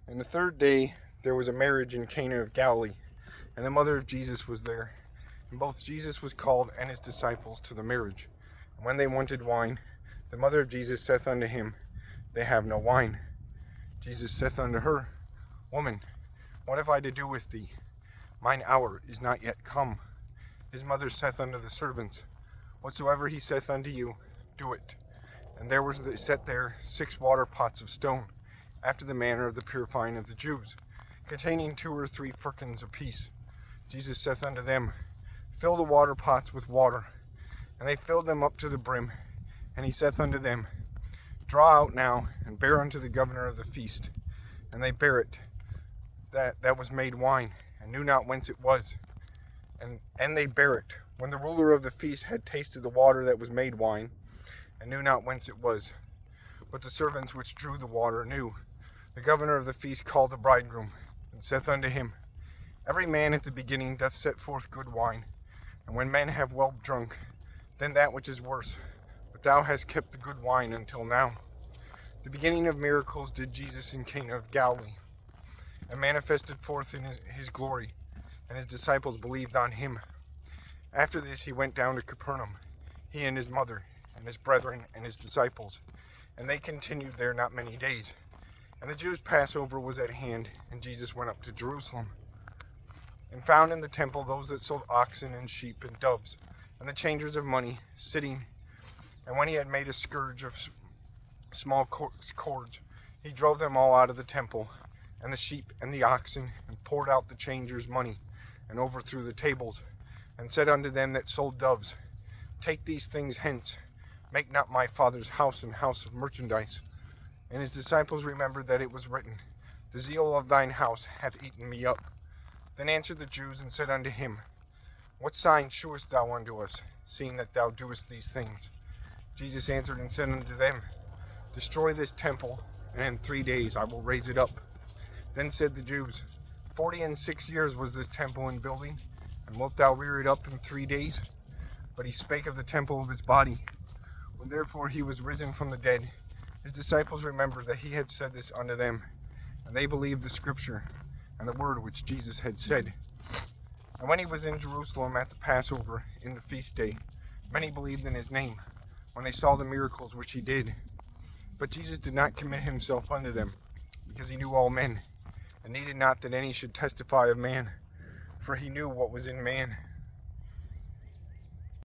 And the third day there was a marriage in Cana of Galilee, and the mother of Jesus was there. And both Jesus was called and his disciples to the marriage. And when they wanted wine, the mother of Jesus saith unto him, They have no wine. Jesus saith unto her, Woman, what have I to do with thee? Mine hour is not yet come. His mother saith unto the servants, Whatsoever he saith unto you, do it. And there was set there 6 water pots of stone, after the manner of the purifying of the Jews, containing 2 or 3 firkins apiece. Jesus saith unto them, Fill the water pots with water. And they filled them up to the brim. And he saith unto them, Draw out now, and bear unto the governor of the feast. And they bare it, that was made wine, and knew not whence it was. And they bare it, when the ruler of the feast had tasted the water that was made wine, and knew not whence it was. But the servants which drew the water knew. The governor of the feast called the bridegroom, and saith unto him, Every man at the beginning doth set forth good wine, and when men have well drunk, then that which is worse. But thou hast kept the good wine until now. The beginning of miracles did Jesus in Cana of Galilee, and manifested forth in his glory, and his disciples believed on him. After this he went down to Capernaum, he and his mother, and his brethren, and his disciples, and they continued there not many days. And the Jews' Passover was at hand, and Jesus went up to Jerusalem, and found in the temple those that sold oxen and sheep and doves, and the changers of money, sitting. And when he had made a scourge of small cords, he drove them all out of the temple, and the sheep and the oxen, and poured out the changers' money, and overthrew the tables, and said unto them that sold doves, Take these things hence, make not my Father's house an house of merchandise. And his disciples remembered that it was written, The zeal of thine house hath eaten me up. Then answered the Jews, and said unto him, What sign shewest thou unto us, seeing that thou doest these things? Jesus answered and said unto them, Destroy this temple, and in 3 days I will raise it up. Then said the Jews, 46 years was this temple in building, and wilt thou rear it up in 3 days? But he spake of the temple of his body. When therefore he was risen from the dead, his disciples remembered that he had said this unto them, and they believed the scripture, and the word which Jesus had said. And when he was in Jerusalem at the Passover, in the feast day, many believed in his name, when they saw the miracles which he did. But Jesus did not commit himself unto them, because he knew all men, and needed not that any should testify of man, for he knew what was in man.